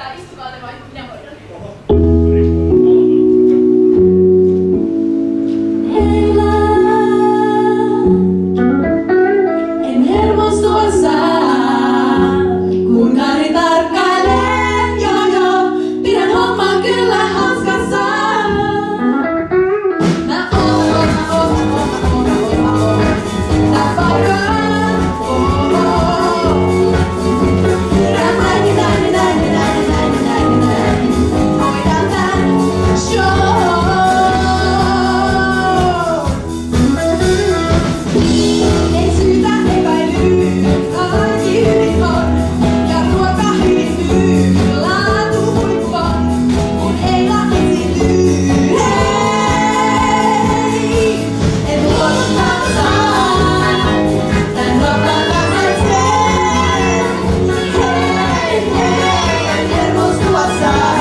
tää istukaa te vai minä hoidan. En hermostua saa, kun Kari tarkkailee, joo, pidän homman kyllä hanskassa. Mä oon, tää paikka. Hermostua saa.